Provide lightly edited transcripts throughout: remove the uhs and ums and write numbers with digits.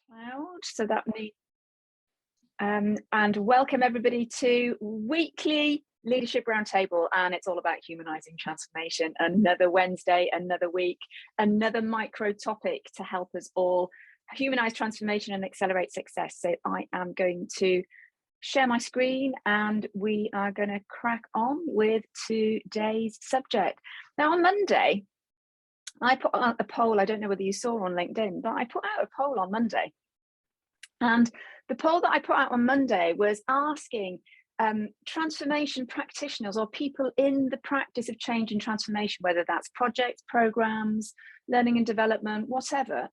Cloud. So that means, and welcome everybody to weekly Leadership Roundtable, and it's all about humanising transformation. Another Wednesday, another week, another micro topic to help us all humanise transformation and accelerate success. So I am going to share my screen and we are going to crack on with today's subject. Now on Monday, I put out a poll. I don't know whether you saw on LinkedIn, but I put out a poll on Monday. And the poll that I put out on Monday was asking transformation practitioners or people in the practice of change and transformation, whether that's projects, programs, learning and development, whatever,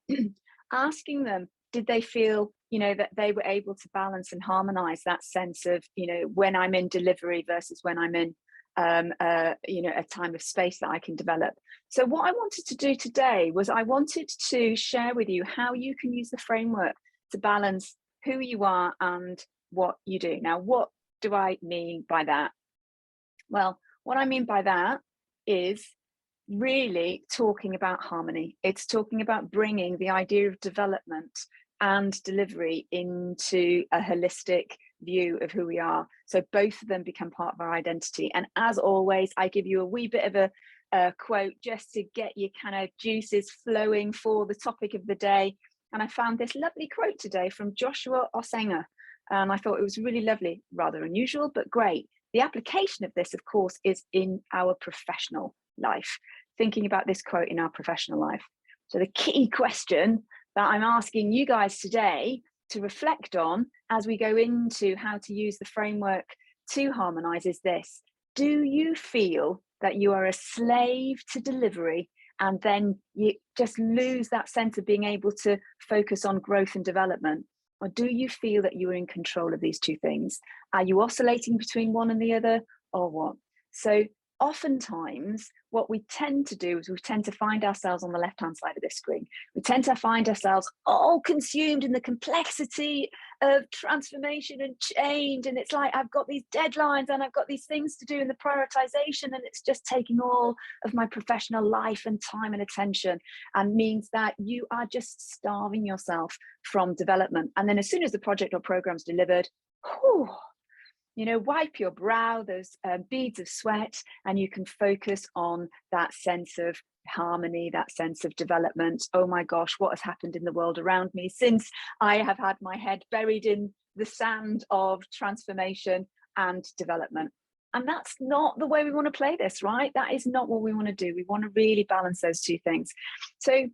asking them, did they feel, that they were able to balance and harmonize that sense of, when I'm in delivery versus when I'm in, a time of space that I can develop. So what I wanted to do today was I wanted to share with you how you can use the framework to balance who you are and what you do. Now, what do I mean by that? Well, what I mean by that is really talking about harmony. It's talking about bringing the idea of development and delivery into a holistic view of who we are. So both of them become part of our identity. And as always, I give you a wee bit of a quote just to get your kind of juices flowing for the topic of the day. And I found this lovely quote today from Joshua Osenga. And I thought it was really lovely, rather unusual, but great. The application of this, of course, is in our professional life, thinking about this quote in our professional life. So the key question that I'm asking you guys today to reflect on as we go into how to use the framework to harmonize is this: do you feel that you are a slave to delivery and then you just lose that sense of being able to focus on growth and development? Or do you feel that you are in control of these two things? Are you oscillating between one and the other, or what? So oftentimes what we tend to do is we tend to find ourselves on the left-hand side of this screen. We tend to find ourselves all consumed in the complexity of transformation and change. And it's like, I've got these deadlines and I've got these things to do in the prioritization, and it's just taking all of my professional life and time and attention, and means that you are just starving yourself from development. And then as soon as the project or program's delivered, wipe your brow, those beads of sweat, and you can focus on that sense of harmony, that sense of development. Oh my gosh, what has happened in the world around me since I have had my head buried in the sand of transformation and development? And that's not the way we want to play this, right? That is not what we want to do. We want to really balance those two things. So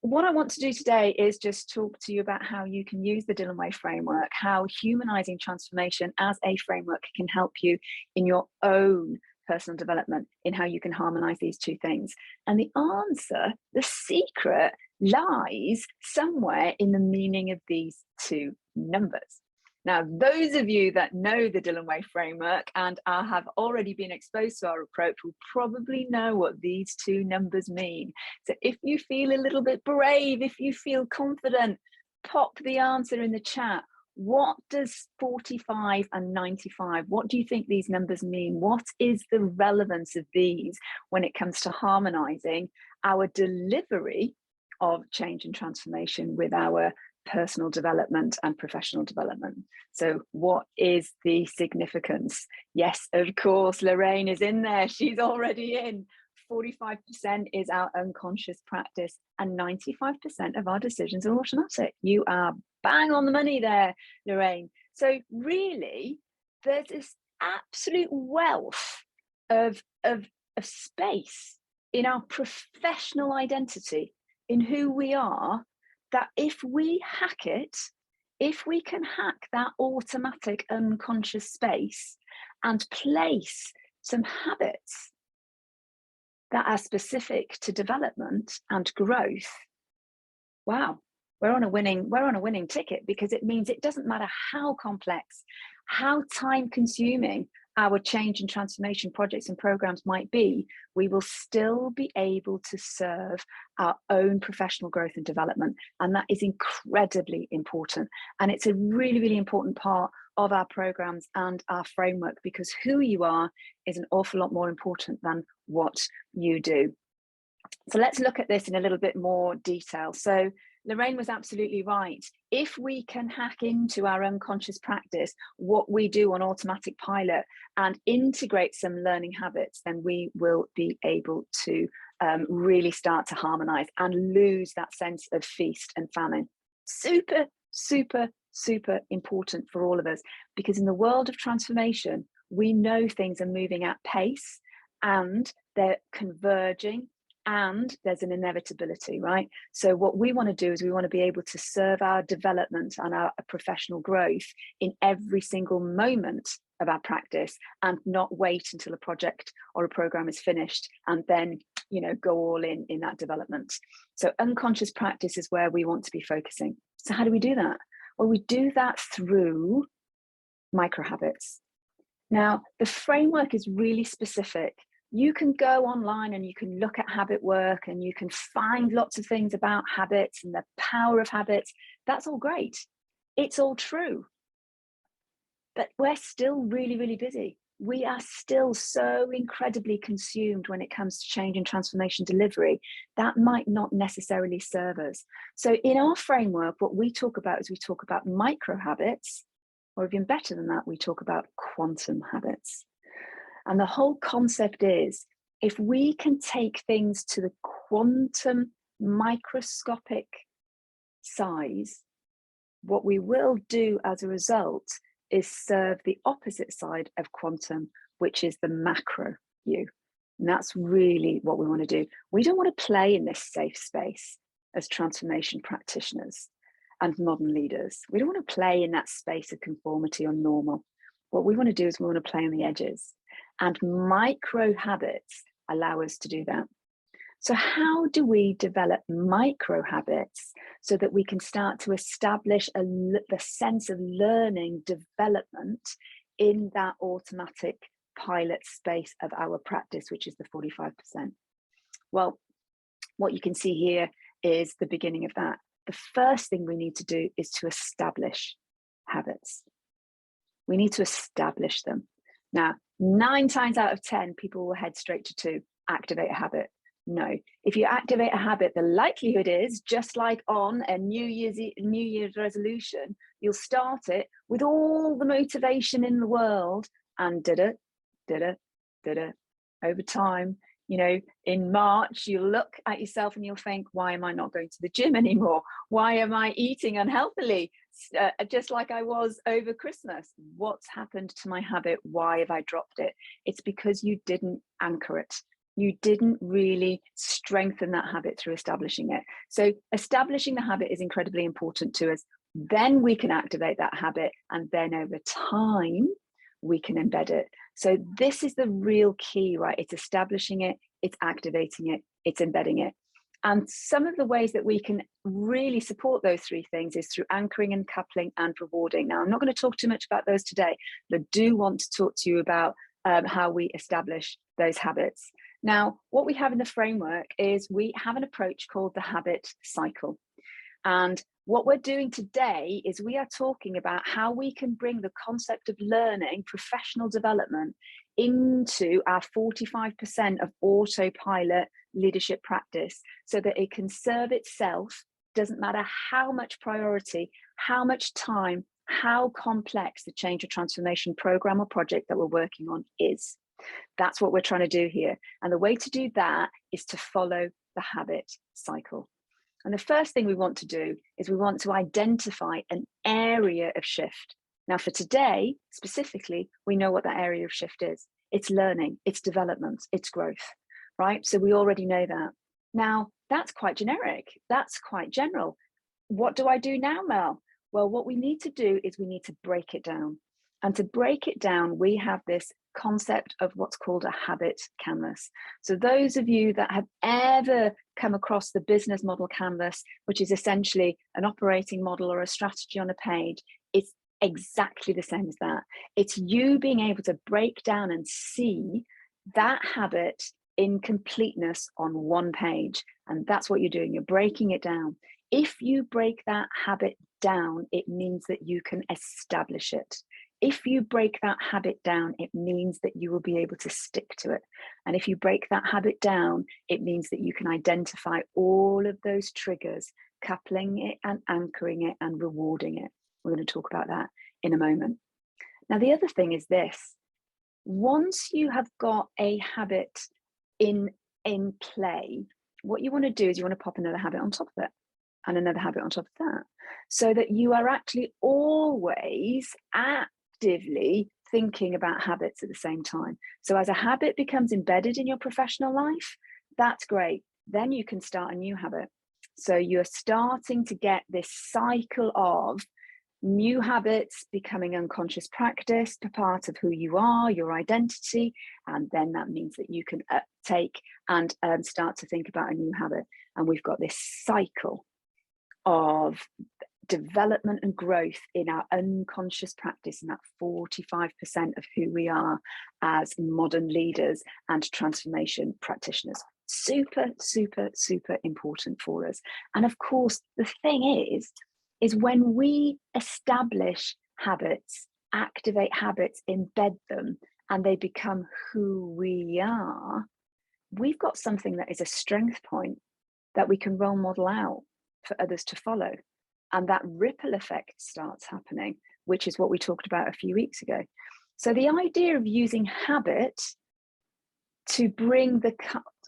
what I want to do today is just talk to you about how you can use the Dilyn Way framework, how humanizing transformation as a framework can help you in your own personal development, in how you can harmonize these two things. And the answer, the secret, lies somewhere in the meaning of these two numbers. Now, those of you that know the Dilyn Way framework and have already been exposed to our approach will probably know what these two numbers mean. So if you feel a little bit brave, if you feel confident, pop the answer in the chat. What does 45 and 95, what do you think these numbers mean? What is the relevance of these when it comes to harmonizing our delivery of change and transformation with our personal development and professional development? So what is the significance? Yes, of course, Lorraine is in there. She's already in. 45% is our unconscious practice and 95% of our decisions are automatic. You are bang on the money there, Lorraine. So really, there's this absolute wealth of space in our professional identity, in who we are, that if we hack it, if we can hack that automatic unconscious space and place some habits that are specific to development and growth, wow, we're on a winning ticket, because it means it doesn't matter how complex, how time consuming our change and transformation projects and programs might be, we will still be able to serve our own professional growth and development. And that is incredibly important. And it's a really, really important part of our programs and our framework, because who you are is an awful lot more important than what you do. So let's look at this in a little bit more detail. So Lorraine was absolutely right. If we can hack into our unconscious practice what we do on automatic pilot and integrate some learning habits, then we will be able to really start to harmonize and lose that sense of feast and famine. Super, super, super important for all of us, because in the world of transformation, we know things are moving at pace and they're converging, and there's an inevitability, right? So what we want to do is we want to be able to serve our development and our professional growth in every single moment of our practice, and not wait until a project or a program is finished and then, you know, go all in that development. So unconscious practice is where we want to be focusing. So how do we do that? Well, we do that through micro habits. Now, the framework is really specific. You can go online and you can look at habit work and you can find lots of things about habits and the power of habits. That's all great. It's all true. But we're still really, really busy. We are still so incredibly consumed when it comes to change and transformation delivery. That might not necessarily serve us. So in our framework, what we talk about is we talk about micro habits, or even better than that, we talk about quantum habits. And the whole concept is, if we can take things to the quantum microscopic size, what we will do as a result is serve the opposite side of quantum, which is the macro view. And that's really what we want to do. We don't want to play in this safe space as transformation practitioners and modern leaders. We don't want to play in that space of conformity or normal. What we want to do is we want to play on the edges. And micro habits allow us to do that. So how do we develop micro habits so that we can start to establish the sense of learning development in that automatic pilot space of our practice, which is the 45%? Well, what you can see here is the beginning of that. The first thing we need to do is to establish habits. We need to establish them. Now, 9 times out of 10, people will head straight to 2, activate a habit. No, if you activate a habit, the likelihood is, just like on a New Year's resolution, you'll start it with all the motivation in the world, and over time, you know, in March, you look at yourself and you'll think, why am I not going to the gym anymore? Why am I eating unhealthily? Just like I was over Christmas. What's happened to my habit? Why have I dropped it? It's because you didn't anchor it. You didn't really strengthen that habit through establishing it. So establishing the habit is incredibly important to us. Then we can activate that habit, and then over time, we can embed it. So this is the real key, right? It's establishing it, it's activating it, it's embedding it. And some of the ways that we can really support those 3 things is through anchoring and coupling and rewarding. Now, I'm not going to talk too much about those today, but I do want to talk to you about how we establish those habits. Now, what we have in the framework is we have an approach called the habit cycle. And what we're doing today is we are talking about how we can bring the concept of learning, professional development, into our 45% of autopilot leadership practice, so that it can serve itself. Doesn't matter how much priority, how much time, how complex the change or transformation program or project that we're working on is. That's what we're trying to do here. And the way to do that is to follow the habit cycle. And the first thing we want to do is we want to identify an area of shift. Now, for today, specifically, we know what that area of shift is. It's learning, it's development, it's growth, right? So we already know that. Now, that's quite generic. That's quite general. What do I do now, Mel? Well, what we need to do is we need to break it down. And to break it down, we have this concept of what's called a habit canvas. So those of you that have ever come across the business model canvas, which is essentially an operating model or a strategy on a page, it's exactly the same as that. It's you being able to break down and see that habit in completeness on one page. And that's what you're doing. You're breaking it down. If you break that habit down, it means that you can establish it. If you break that habit down, it means that you will be able to stick to it. And if you break that habit down, it means that you can identify all of those triggers coupling it and anchoring it and rewarding it. We're going to talk about that in a moment. Now, the other thing is this: once you have got a habit in play, what you want to do is you want to pop another habit on top of it and another habit on top of that, so that you are actually always actively thinking about habits at the same time. So as a habit becomes embedded in your professional life, that's great. Then you can start a new habit. So you're starting to get this cycle of new habits becoming unconscious practice, a part of who you are, your identity, and then that means that you can take and start to think about a new habit. And we've got this cycle of development and growth in our unconscious practice, and that 45% of who we are as modern leaders and transformation practitioners. Super, super, super important for us. And of course, the thing is when we establish habits, activate habits, embed them, and they become who we are, we've got something that is a strength point that we can role model out for others to follow. And that ripple effect starts happening, which is what we talked about a few weeks ago. So the idea of using habit to bring the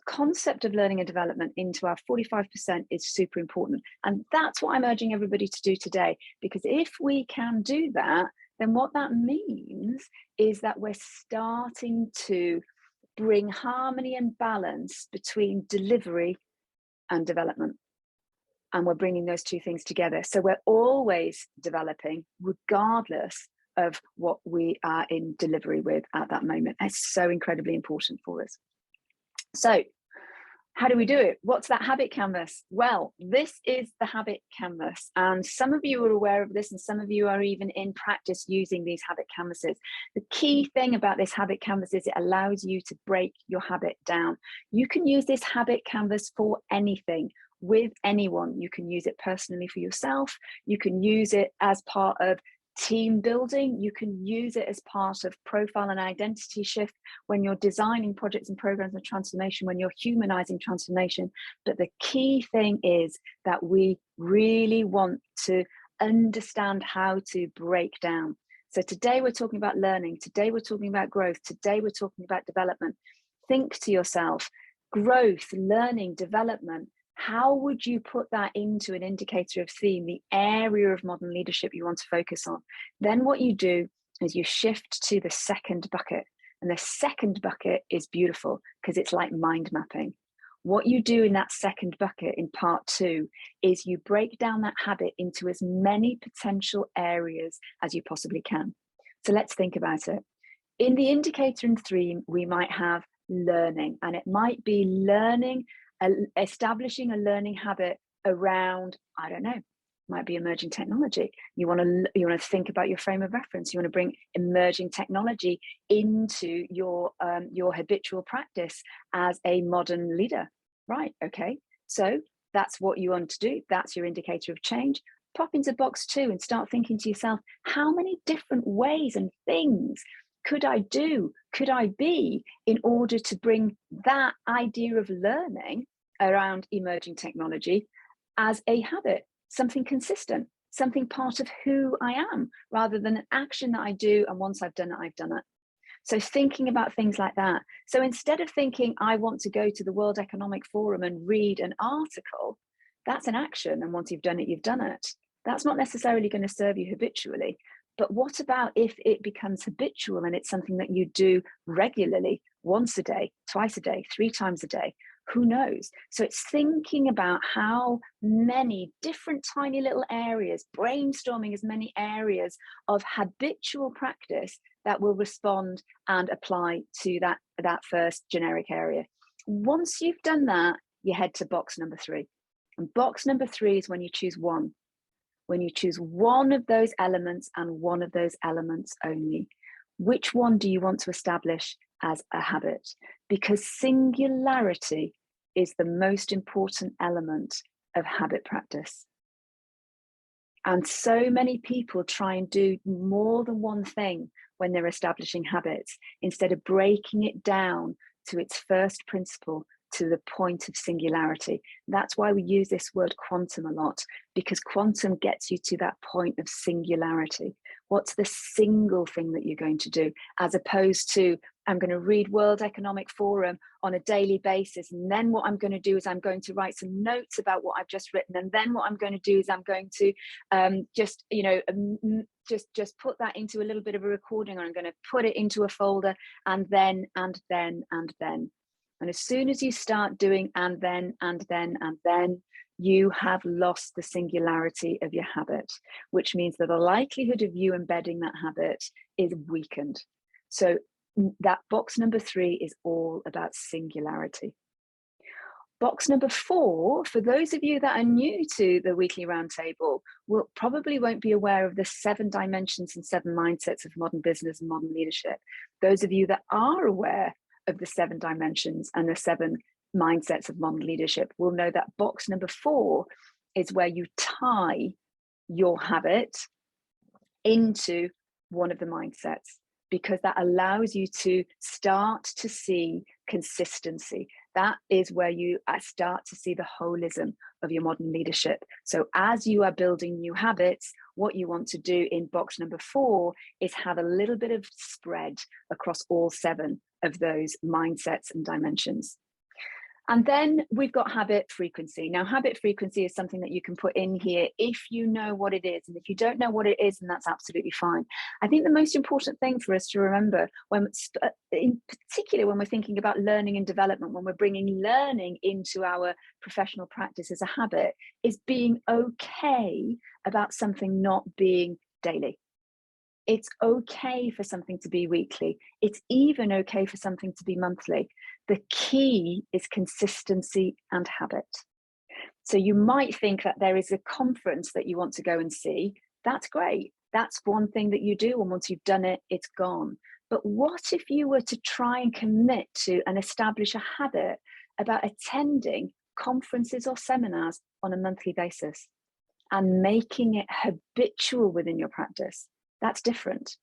concept of learning and development into our 45% is super important. And that's what I'm urging everybody to do today, because if we can do that, then what that means is that we're starting to bring harmony and balance between delivery and development. And we're bringing those two things together. So we're always developing regardless of what we are in delivery with at that moment. It's so incredibly important for us. So how do we do it? What's that habit canvas? Well, this is the habit canvas. And some of you are aware of this, and some of you are even in practice using these habit canvases. The key thing about this habit canvas is it allows you to break your habit down. You can use this habit canvas for anything, with anyone. You can use it personally for yourself. You can use it as part of team building. You can use it as part of profile and identity shift when you're designing projects and programs of transformation, when you're humanizing transformation. But the key thing is that we really want to understand how to break down. So today we're talking about learning. Today we're talking about growth. Today we're talking about development. Think to yourself, growth, learning, development. How would you put that into an indicator of theme, the area of modern leadership you want to focus on? Then what you do is you shift to the second bucket. And the second bucket is beautiful because it's like mind mapping. What you do in that second bucket in part 2 is you break down that habit into as many potential areas as you possibly can. So let's think about it. In the indicator and theme, we might have learning, and it might be learning, establishing a learning habit around, I don't know, might be emerging technology. You want to think about your frame of reference. You want to bring emerging technology into your habitual practice as a modern leader, right? Okay, so that's what you want to do. That's your indicator of change. Pop into box 2 and start thinking to yourself, how many different ways and things could I do, could I be, in order to bring that idea of learning around emerging technology as a habit, something consistent, something part of who I am, rather than an action that I do, and once I've done it, I've done it. So thinking about things like that. So instead of thinking, I want to go to the World Economic Forum and read an article, that's an action, and once you've done it, you've done it. That's not necessarily going to serve you habitually. But what about if it becomes habitual and it's something that you do regularly, once a day, twice a day, 3 times a day? Who knows? So it's thinking about how many different tiny little areas, brainstorming as many areas of habitual practice that will respond and apply to that first generic area. Once you've done that, you head to box number 3. And box number 3 is when you choose one. When you choose one of those elements and one of those elements only. Which one do you want to establish as a habit? Because singularity is the most important element of habit practice. And so many people try and do more than one thing when they're establishing habits, instead of breaking it down to its first principle, to the point of singularity. That's why we use this word quantum a lot, because quantum gets you to that point of singularity. What's the single thing that you're going to do, as opposed to, I'm going to read World Economic Forum on a daily basis, and then what I'm going to do is I'm going to write some notes about what I've just written, and then what I'm going to do is I'm going to just put that into a little bit of a recording, or I'm going to put it into a folder, and then. And as soon as you start doing and then, you have lost the singularity of your habit, which means that the likelihood of you embedding that habit is weakened. So that box number 3 is all about singularity. Box number 4, for those of you that are new to the weekly roundtable, probably won't be aware of the 7 dimensions and 7 mindsets of modern business and modern leadership. Those of you that are aware of the 7 dimensions and the 7 mindsets of modern leadership will know that box number 4 is where you tie your habit into one of the mindsets, because that allows you to start to see consistency. That is where you start to see the holism of your modern leadership. So as you are building new habits, what you want to do in box number 4 is have a little bit of spread across all 7 of those mindsets and dimensions. And then we've got habit frequency. Now, habit frequency is something that you can put in here if you know what it is. And if you don't know what it is, then that's absolutely fine. I think the most important thing for us to remember, in particular when we're thinking about learning and development, when we're bringing learning into our professional practice as a habit, is being okay about something not being daily. It's okay for something to be weekly. It's even okay for something to be monthly. The key is consistency and habit. So you might think that there is a conference that you want to go and see. That's great. That's one thing that you do. And once you've done it, it's gone. But what if you were to try and commit to and establish a habit about attending conferences or seminars on a monthly basis and making it habitual within your practice? That's different,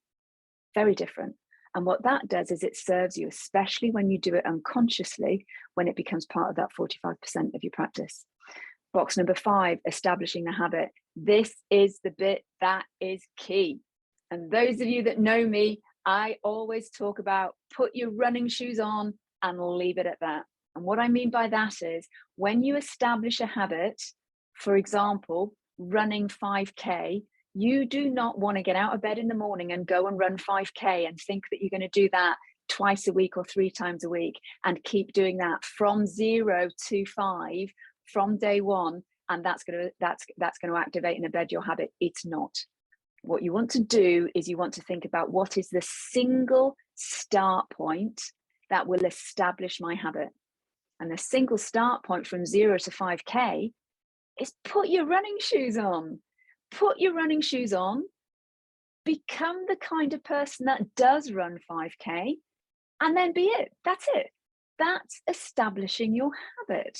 very different. And what that does is it serves you, especially when you do it unconsciously, when it becomes part of that 45% of your practice. Box number 5, establishing the habit. This is the bit that is key. And those of you that know me, I always talk about put your running shoes on and leave it at that. And what I mean by that is when you establish a habit, for example, running 5K, you do not want to get out of bed in the morning and go and run 5K and think that you're going to do that twice a week or 3 times a week and keep doing that from 0 to 5 from day 1, and that's going to activate and embed your habit. It's not. What you want to do is you want to think about what is the single start point that will establish my habit. And the single start point from 0 to 5K is put your running shoes on. Put your running shoes on, become the kind of person that does run 5K, and then be it. That's it. That's establishing your habit.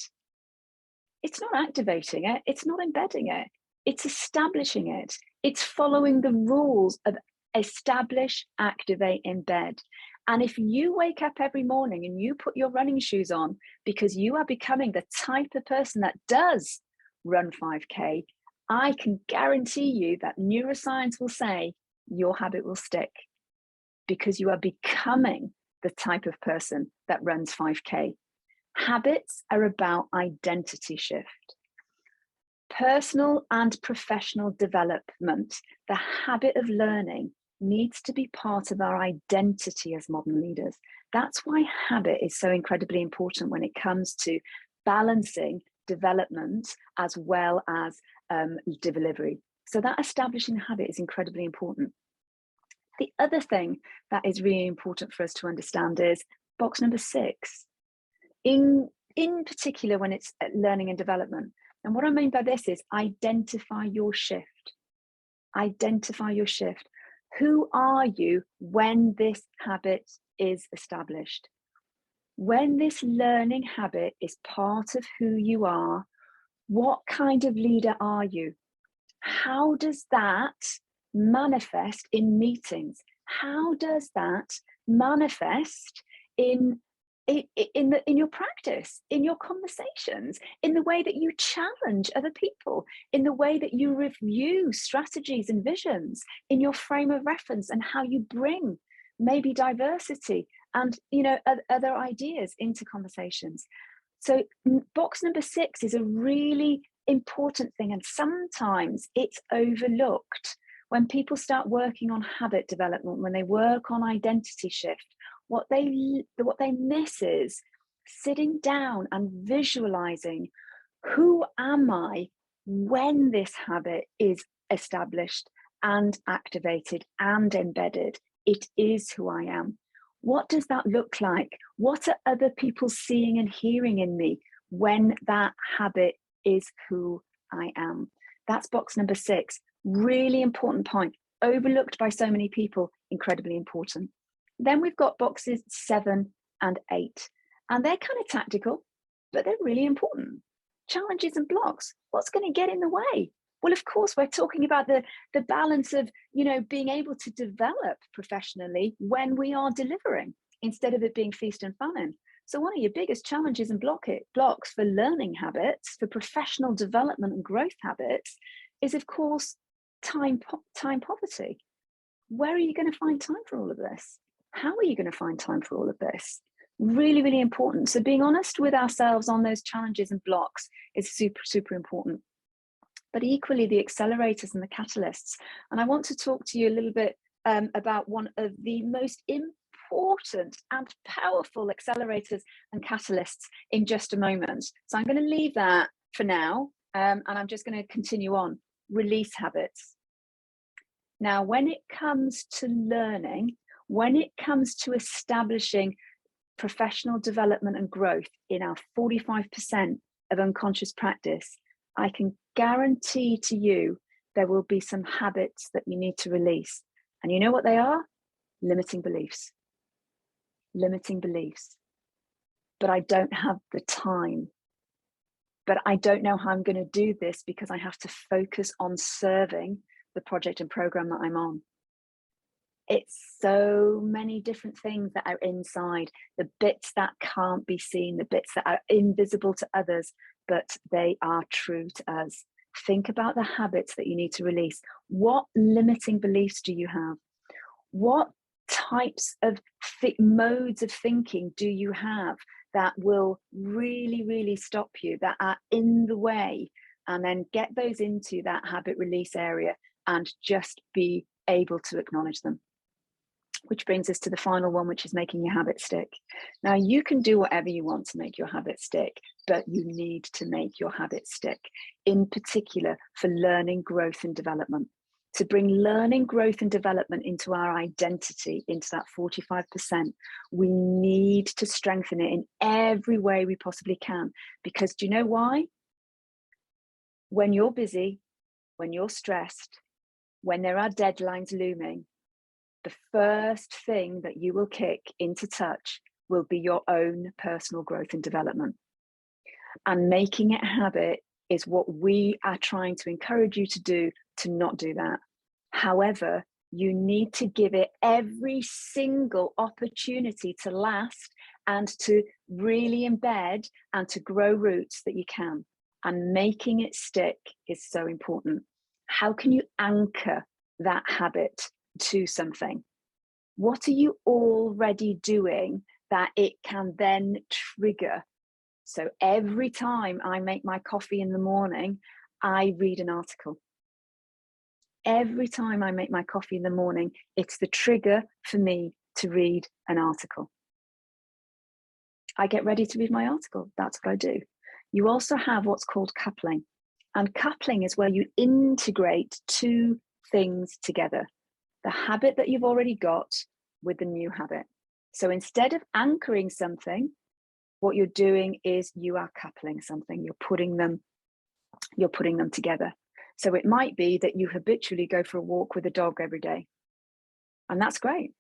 It's not activating it. It's not embedding it. It's establishing it. It's following the rules of establish, activate, embed. And if you wake up every morning and you put your running shoes on because you are becoming the type of person that does run 5K, I can guarantee you that neuroscience will say your habit will stick because you are becoming the type of person that runs 5K. Habits are about identity shift. Personal and professional development, the habit of learning, needs to be part of our identity as modern leaders. That's why habit is so incredibly important when it comes to balancing development as well as delivery. So that establishing habit is incredibly important. The other thing that is really important for us to understand is box number 6. In particular, when it's learning and development. And what I mean by this is identify your shift. Identify your shift. Who are you when this habit is established? When this learning habit is part of who you are, what kind of leader are you? How does that manifest in meetings? How does that manifest in in your practice, in your conversations, in the way that you challenge other people, in the way that you review strategies and visions, in your frame of reference, and how you bring maybe diversity and other ideas into conversations. So box number 6 is a really important thing, and sometimes it's overlooked. When people start working on habit development, when they work on identity shift, what they miss is sitting down and visualizing, who am I when this habit is established and activated and embedded? It is who I am. What does that look like? What are other people seeing and hearing in me when that habit is who I am? That's box number 6. Really important point, overlooked by so many people, incredibly important. Then we've got boxes 7 and 8, and they're kind of tactical, but they're really important. Challenges and blocks. What's going to get in the way? Well, of course, we're talking about the balance of, being able to develop professionally when we are delivering, instead of it being feast and famine. So one of your biggest challenges and blocks for learning habits, for professional development and growth habits, is, of course, time poverty. Where are you going to find time for all of this? How are you going to find time for all of this? Really, really important. So being honest with ourselves on those challenges and blocks is super, super important. But equally, the accelerators and the catalysts. And I want to talk to you a little bit about one of the most important and powerful accelerators and catalysts in just a moment. So I'm going to leave that for now, and I'm just going to continue on. Release habits. Now, when it comes to learning, when it comes to establishing professional development and growth in our 45% of unconscious practice, I can guarantee to you there will be some habits that you need to release. And you know what they are? Limiting beliefs. Limiting beliefs. But I don't have the time. But I don't know how I'm going to do this because I have to focus on serving the project and program that I'm on. It's so many different things that are inside, the bits that can't be seen, the bits that are invisible to others, but they are true to us. Think about the habits that you need to release. What limiting beliefs do you have? What types of modes of thinking do you have that will really, really stop you, that are in the way? And then get those into that habit release area and just be able to acknowledge them. Which brings us to the final one, which is making your habit stick. Now, you can do whatever you want to make your habit stick, but you need to make your habit stick, in particular for learning, growth, and development. To bring learning, growth, and development into our identity, into that 45%, we need to strengthen it in every way we possibly can. Because do you know why? When you're busy, when you're stressed, when there are deadlines looming, the first thing that you will kick into touch will be your own personal growth and development. And making it a habit is what we are trying to encourage you to do, to not do that. However, you need to give it every single opportunity to last and to really embed and to grow roots that you can. And making it stick is so important. How can you anchor that habit to something? What are you already doing that it can then trigger? So every time I make my coffee in the morning, I read an article. Every time I make my coffee in the morning, it's the trigger for me to read an article. I get ready to read my article. That's what I do. You also have what's called coupling. And coupling is where you integrate two things together. The habit that you've already got with the new habit. So instead of anchoring something, what you're doing is you are coupling something. You're putting them together. So it might be that you habitually go for a walk with a dog every day. And that's great.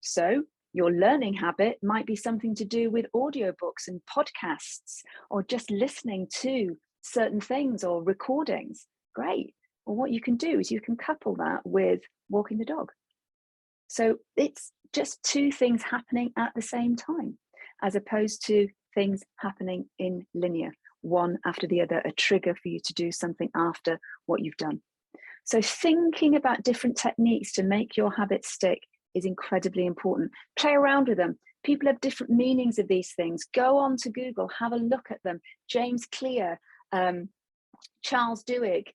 So your learning habit might be something to do with audiobooks and podcasts, or just listening to certain things or recordings. Great. Well, what you can do is you can couple that with walking the dog. So it's just two things happening at the same time. as opposed to things happening in linear, one after the other, a trigger for you to do something after what you've done. So thinking about different techniques to make your habits stick is incredibly important. Play around with them. People have different meanings of these things. Go on to Google, have a look at them. James Clear, Charles Duhigg,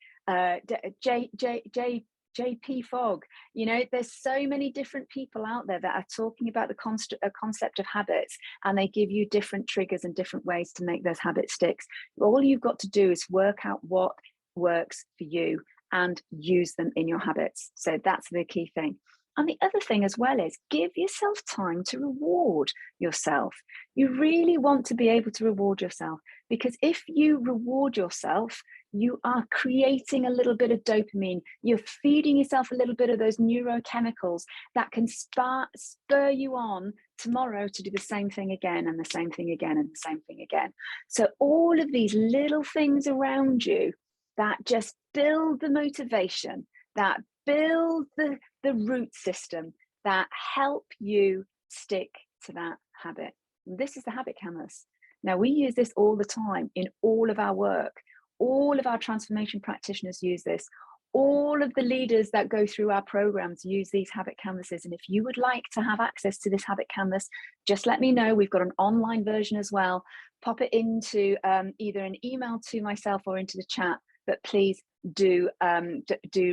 JP Fogg, you know, there's so many different people out there that are talking about the concept of habits, and they give you different triggers and different ways to make those habits stick. All you've got to do is work out what works for you and use them in your habits. So that's the key thing. And the other thing as well is give yourself time to reward yourself. You really want to be able to reward yourself, because if you reward yourself, you are creating a little bit of dopamine. You're feeding yourself a little bit of those neurochemicals that can spur you on tomorrow to do the same thing again and the same thing again and the same thing again. So all of these little things around you that just build the motivation, that build the root system, that help you stick to that habit. And this is the habit canvas. Now, we use this all the time in all of our work. All of our transformation practitioners use this. All of the leaders that go through our programs use these habit canvases. And if you would like to have access to this habit canvas, just let me know. We've got an online version as well. Pop it into either an email to myself or into the chat, but please do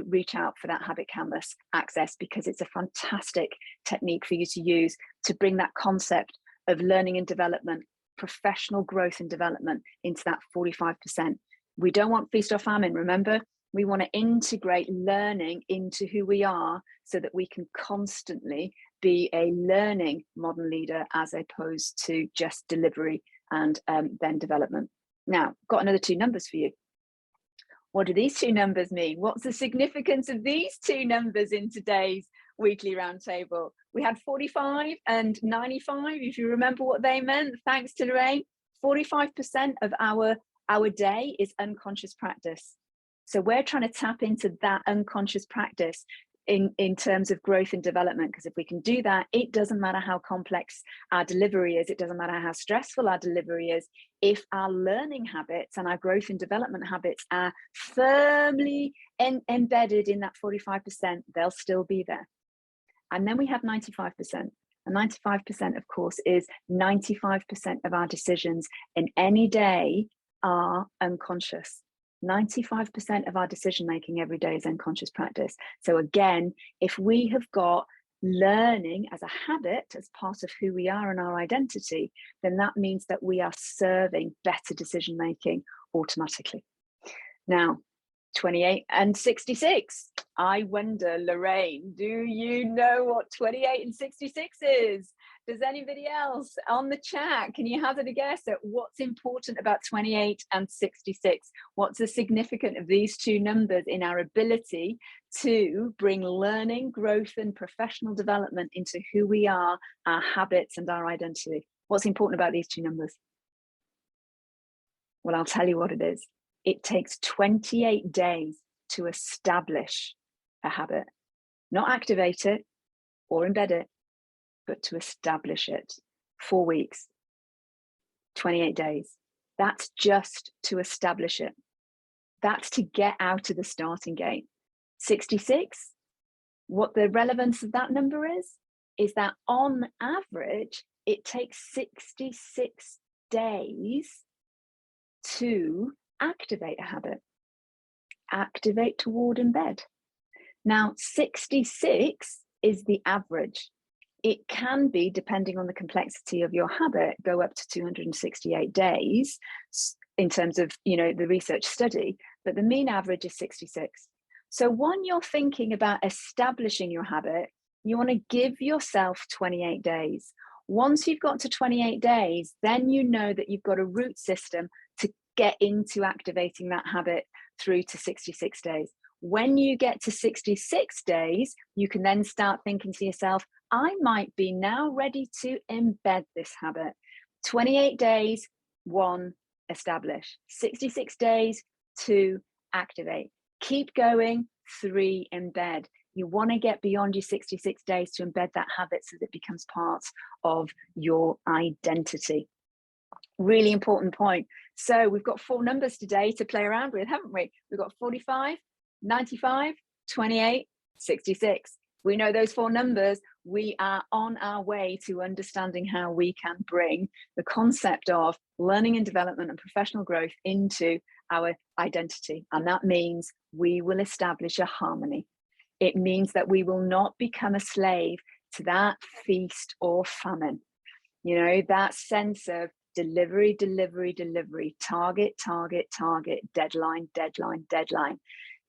reach out for that habit canvas access, because it's a fantastic technique for you to use to bring that concept of learning and development, professional growth and development into that 45%. We don't want feast or famine, remember? We want to integrate learning into who we are so that we can constantly be a learning modern leader as opposed to just delivery and then development. Now, got another 2 numbers for you. What do these 2 numbers mean? What's the significance of these 2 numbers in today's weekly roundtable? We had 45 and 95, if you remember what they meant, thanks to Lorraine. 45% of our day is unconscious practice. So we're trying to tap into that unconscious practice in terms of growth and development, because if we can do that, it doesn't matter how complex our delivery is, it doesn't matter how stressful our delivery is. If our learning habits and our growth and development habits are firmly embedded in that 45%, they'll still be there. And then we have 95%. And 95%, of course, is 95% of our decisions in any day are unconscious. 95% of our decision making every day is unconscious practice. So again, if we have got learning as a habit, as part of who we are and our identity, then that means that we are serving better decision making automatically. Now, 28 and 66. I wonder, Lorraine, do you know what 28 and 66 is? Does anybody else on the chat, can you hazard a guess at what's important about 28 and 66? What's the significance of these 2 numbers in our ability to bring learning, growth, and professional development into who we are, our habits, and our identity? What's important about these 2 numbers? Well, I'll tell you what it is. It takes 28 days to establish a habit, not activate it or embed it, but to establish it. 4 weeks, 28 days. That's just to establish it. That's to get out of the starting gate. 66, what the relevance of that number is that on average, it takes 66 days to activate a habit, activate toward embed. Now, 66 is the average. It can be, depending on the complexity of your habit, go up to 268 days in terms of, you know, the research study, but the mean average is 66. So when you're thinking about establishing your habit, you want to give yourself 28 days. Once you've got to 28 days, then you know that you've got a root system to get into activating that habit through to 66 days. When you get to 66 days, you can then start thinking to yourself, I might be now ready to embed this habit. 28 days, 1, establish. 66 days, 2, activate. Keep going, 3, embed. You want to get beyond your 66 days to embed that habit so that it becomes part of your identity. Really important point. So we've got 4 numbers today to play around with, haven't we? We've got 45, 95, 28, 66. We know those 4 numbers. We are on our way to understanding how we can bring the concept of learning and development and professional growth into our identity. And that means we will establish a harmony. It means that we will not become a slave to that feast or famine. You know, that sense of delivery, delivery, delivery, target, target, target, deadline, deadline, deadline,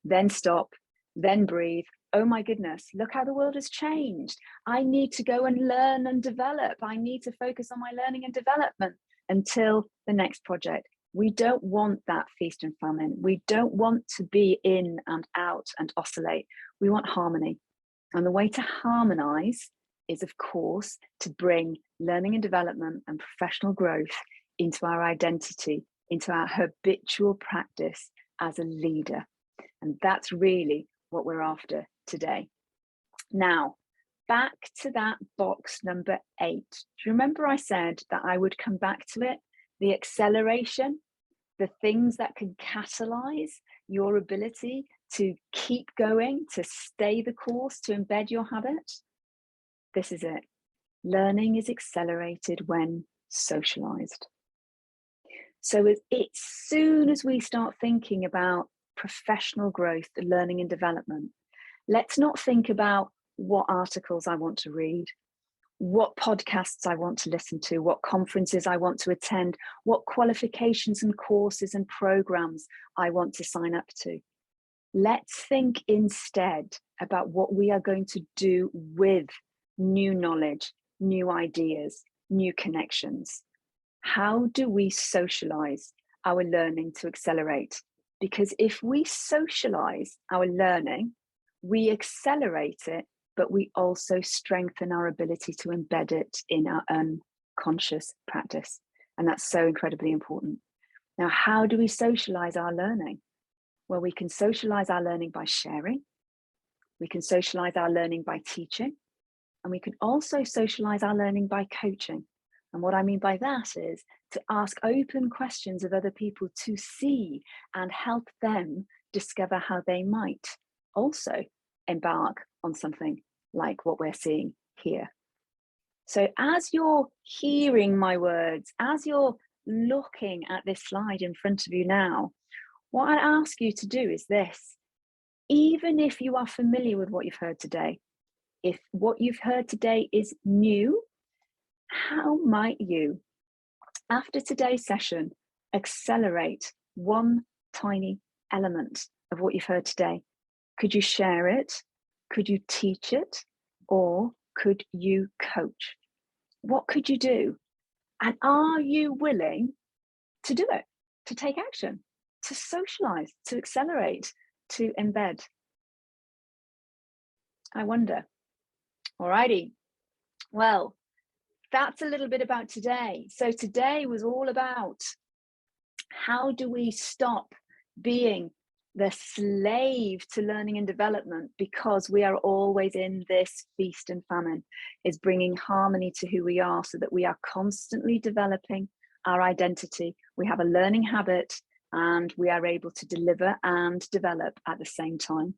then stop, then breathe. Oh my goodness, look how the world has changed. I need to go and learn and develop. I need to focus on my learning and development until the next project. We don't want that feast and famine. We don't want to be in and out and oscillate. We want harmony. And the way to harmonize is, of course, to bring learning and development and professional growth into our identity, into our habitual practice as a leader. And that's really what we're after today. Now, back to that box number 8. Do you remember I said that I would come back to it? The acceleration, the things that can catalyze your ability to keep going, to stay the course, to embed your habit. This is it. Learning is accelerated when socialized. So as soon as we start thinking about professional growth, learning and development, let's not think about what articles I want to read, what podcasts I want to listen to, what conferences I want to attend, what qualifications and courses and programs I want to sign up to. Let's think instead about what we are going to do with new knowledge, new ideas, new connections. How do we socialize our learning to accelerate? Because if we socialize our learning, we accelerate it, but we also strengthen our ability to embed it in our unconscious practice. And that's so incredibly important. Now, how do we socialize our learning? Well, we can socialize our learning by sharing. We can socialize our learning by teaching. And we can also socialize our learning by coaching. And what I mean by that is to ask open questions of other people to see and help them discover how they might also embark on something like what we're seeing here. So as you're hearing my words, as you're looking at this slide in front of you now, what I'd ask you to do is this. Even if you are familiar with what you've heard today, if what you've heard today is new, how might you, after today's session, accelerate one tiny element of what you've heard today? Could you share it? Could you teach it? Or could you coach? What could you do? And are you willing to do it, to take action, to socialize, to accelerate, to embed? I wonder. Alrighty. Well, that's a little bit about today. So today was all about how do we stop being the slave to learning and development because we are always in this feast and famine, is bringing harmony to who we are so that we are constantly developing our identity. We have a learning habit and we are able to deliver and develop at the same time.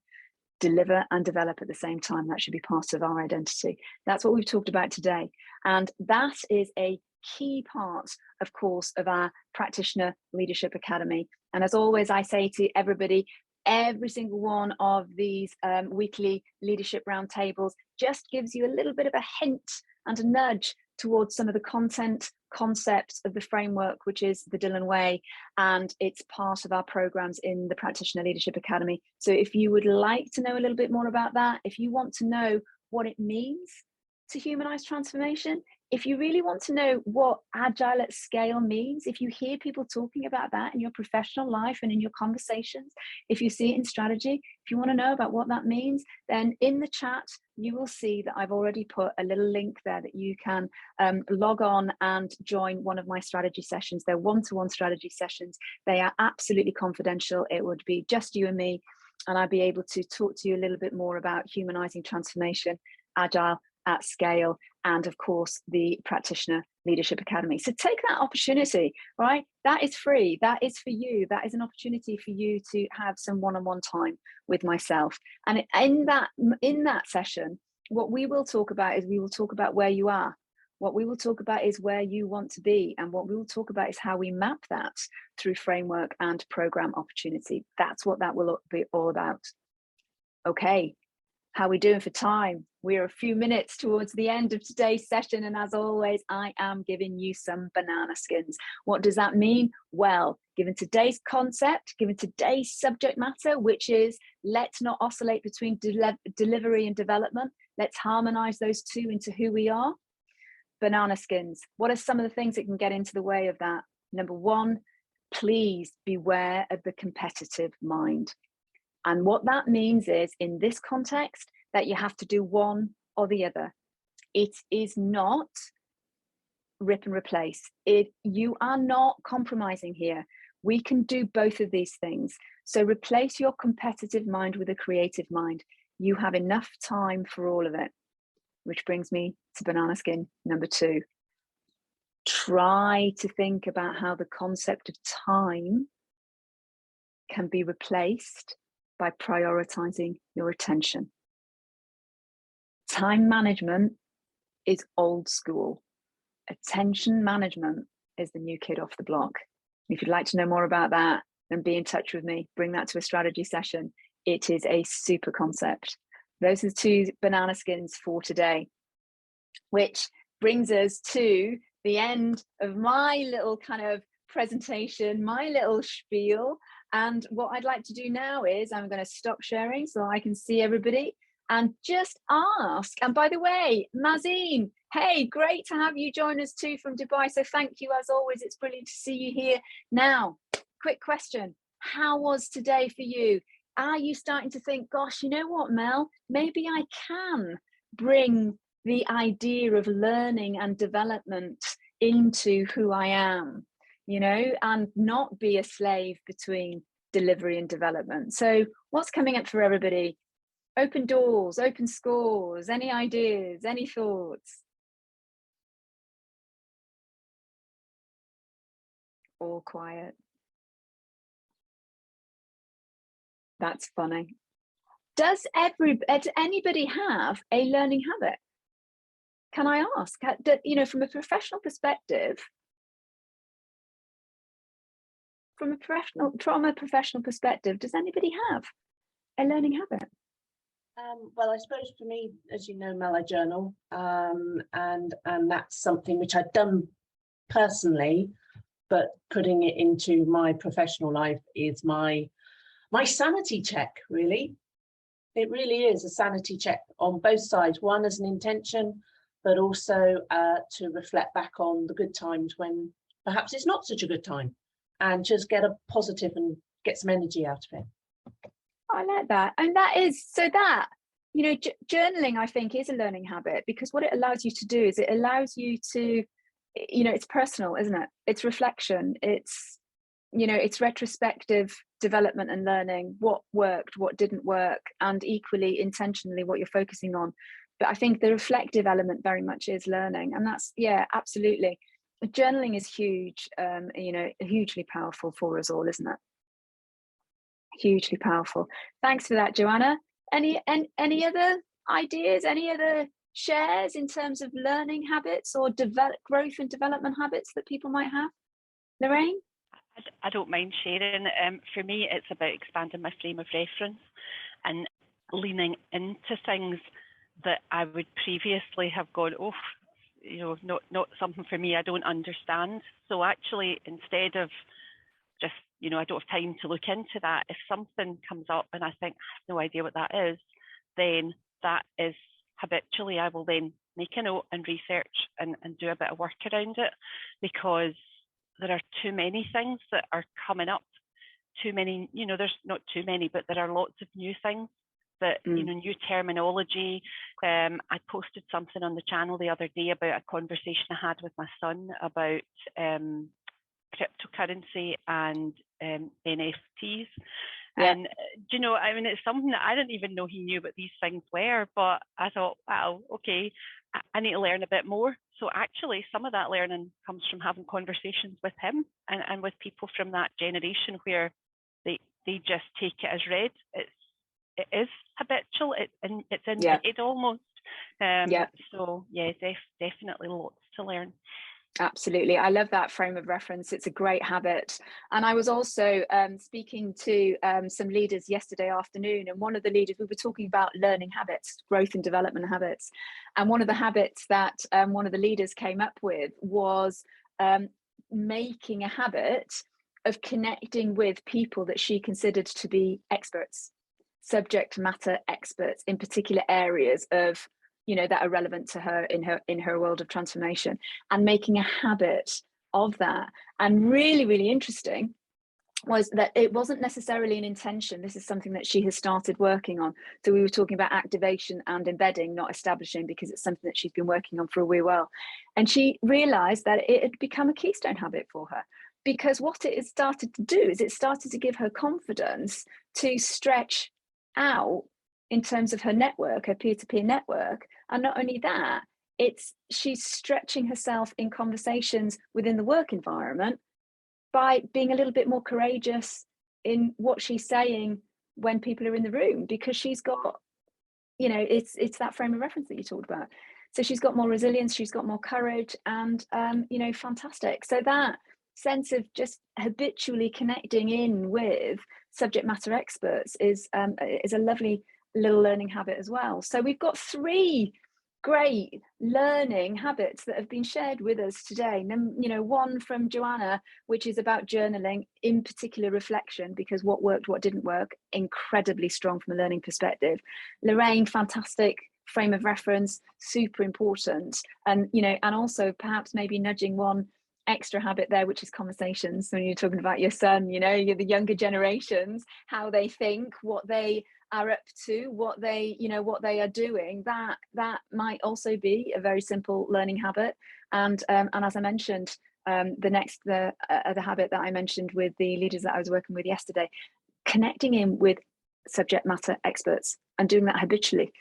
Deliver and develop at the same time. That should be part of our identity. That's what we've talked about today. And that is a key part, of course, of our Practitioner Leadership Academy. And as always, I say to everybody, every single one of these weekly leadership roundtables just gives you a little bit of a hint and a nudge towards some of the content concepts of the framework, which is the Dilyn Way, and it's part of our programs in the Practitioner Leadership Academy. So if you would like to know a little bit more about that, if you want to know what it means to humanize transformation, if you really want to know what agile at scale means, if you hear people talking about that in your professional life and in your conversations, if you see it in strategy, if you want to know about what that means, then in the chat, you will see that I've already put a little link there that you can log on and join one of my strategy sessions. They're one-to-one strategy sessions. They are absolutely confidential. It would be just you and me. and I'll be able to talk to you a little bit more about humanizing transformation, agile at scale, and of course the Practitioner Leadership Academy. So take that opportunity, right? That is free. That is for you. That is an opportunity for you to have some one-on-one time with myself. And in that session, what we will talk about is we will talk about where you are. What we will talk about is where you want to be. And what we will talk about is how we map that through framework and program opportunity. That's what that will be all about. Okay. How are we doing for time? We're a few minutes towards the end of today's session. And as always, I am giving you some banana skins. What does that mean? Well, given today's concept, given today's subject matter, which is let's not oscillate between delivery and development. Let's harmonize those two into who we are. Banana skins. What are some of the things that can get into the way of that? Number one, please beware of the competitive mind. And what that means is, in this context, that you have to do one or the other. It is not rip and replace. You are not compromising here. We can do both of these things. So replace your competitive mind with a creative mind. You have enough time for all of it. Which brings me to banana skin number 2. Try to think about how the concept of time can be replaced by prioritizing your attention. Time management is old school. Attention management is the new kid off the block. If you'd like to know more about that, then be in touch with me. Bring that to a strategy session. It is a super concept. Those are the 2 banana skins for today, which brings us to the end of my little kind of presentation, my little spiel. And what I'd like to do now is I'm going to stop sharing so I can see everybody and just ask. And by the way, Mazin, hey, great to have you join us too from Dubai. So thank you as always. It's brilliant to see you here. Now, quick question. How was today for you? Are you starting to think, gosh, you know what, Mel, maybe I can bring the idea of learning and development into who I am, you know, and not be a slave between delivery and development. So what's coming up for everybody? Open doors, open scores, any ideas, any thoughts? All quiet. That's funny. Does anybody have a learning habit? Can I ask, you know, from a professional perspective, from a professional perspective, does anybody have a learning habit? Well, I suppose for me, as you know, Mel, I journal, and that's something which I've done personally, but putting it into my professional life is my sanity check, really. It really is a sanity check on both sides, one as an intention, but also to reflect back on the good times when perhaps it's not such a good time, and just get a positive and get some energy out of it. I like that. And that is, so that, you know, journaling, I think, is a learning habit, because what it allows you to do is it allows you to, you know, it's personal, isn't it? It's reflection. It's, you know, it's retrospective development and learning what worked, what didn't work, and equally intentionally what you're focusing on. But I think the reflective element very much is learning. And that's, yeah, absolutely. Journaling is huge, you know, hugely powerful for us all, isn't it? Hugely powerful. Thanks for that, Joanna. Any other ideas, any other shares in terms of learning habits or growth and development habits that people might have? Lorraine? I don't mind sharing. For me, it's about expanding my frame of reference and leaning into things that I would previously have gone, oh, you know, not something for me, I don't understand. So actually, instead of just, you know, I don't have time to look into that, if something comes up and I think I have no idea what that is, then that is habitually, I will then make a note and research and do a bit of work around it, because there are too many things that are coming up, too many, you know, there's not too many, but there are lots of new things that, you know, new terminology. I posted something on the channel the other day about a conversation I had with my son about cryptocurrency and NFTs. Yeah. And do you know, I mean, it's something that I didn't even know he knew what these things were, but I thought, wow, okay, I need to learn a bit more. So actually some of that learning comes from having conversations with him and with people from that generation where they just take it as read. It is habitual, it's embedded almost. So yeah, definitely lots to learn. Absolutely. I love that frame of reference. It's a great habit. And I was also speaking to some leaders yesterday afternoon, and one of the leaders, we were talking about learning habits, growth and development habits. And one of the habits that one of the leaders came up with was making a habit of connecting with people that she considered to be experts, subject matter experts in particular areas of, you know, that are relevant to her in her world of transformation, and making a habit of that. And really interesting was that it wasn't necessarily an intention. This is something that she has started working on. So we were talking about activation and embedding, not establishing, because it's something that she's been working on for a wee while. And she realized that it had become a keystone habit for her, because what it has started to do is it started to give her confidence to stretch out in terms of her network, her peer-to-peer network. And not only that, she's stretching herself in conversations within the work environment by being a little bit more courageous in what she's saying when people are in the room, because she's got, you know, it's that frame of reference that you talked about. So she's got more resilience, she's got more courage, and you know, fantastic. So that sense of just habitually connecting in with subject matter experts is a lovely little learning habit as well. So we've got 3 great learning habits that have been shared with us today. And, you know, one from Joanna, which is about journaling, in particular reflection, because what worked, what didn't work, incredibly strong from a learning perspective. Lorraine, fantastic frame of reference, super important. And, you know, and also perhaps maybe nudging one extra habit there, which is conversations. When you're talking about your son, you know, you're the younger generations, how they think, what they are up to, what they, you know, what they are doing, that might also be a very simple learning habit. And as I mentioned, the other habit that I mentioned with the leaders that I was working with yesterday, connecting in with subject matter experts and doing that habitually,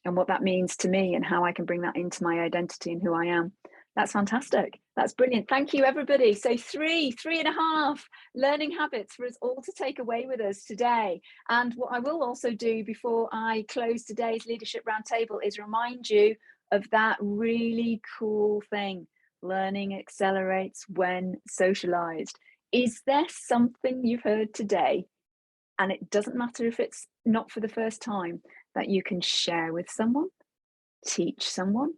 and what that means to me and how I can bring that into my identity and who I am. That's fantastic. That's brilliant. Thank you, everybody. So 3.5 learning habits for us all to take away with us today. And what I will also do before I close today's Leadership Roundtable is remind you of that really cool thing. Learning accelerates when socialized. Is there something you've heard today, and it doesn't matter if it's not for the first time, that you can share with someone, teach someone,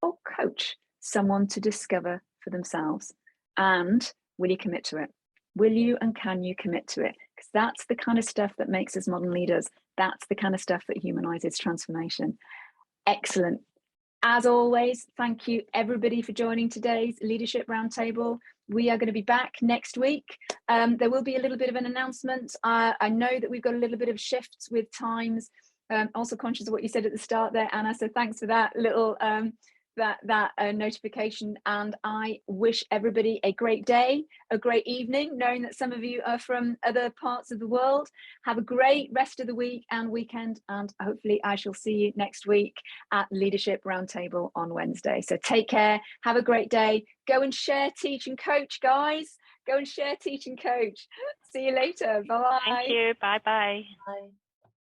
or coach someone to discover for themselves? And will you commit to it? Will you and can you commit to it? Because that's the kind of stuff that makes us modern leaders. That's the kind of stuff that humanises transformation. Excellent. As always, thank you everybody for joining today's Leadership Roundtable. We are going to be back next week. There will be a little bit of an announcement. I know that we've got a little bit of shifts with times. Also conscious of what you said at the start there, Anna, so thanks for that little notification. And I wish everybody a great day, a great evening, knowing that some of you are from other parts of the world. Have a great rest of the week and weekend, and hopefully I shall see you next week at Leadership Roundtable on Wednesday. So take care, have a great day, go and share, teach and coach, guys. Go and share, teach and coach. See you later. Bye. Thank you. Bye-bye. Bye.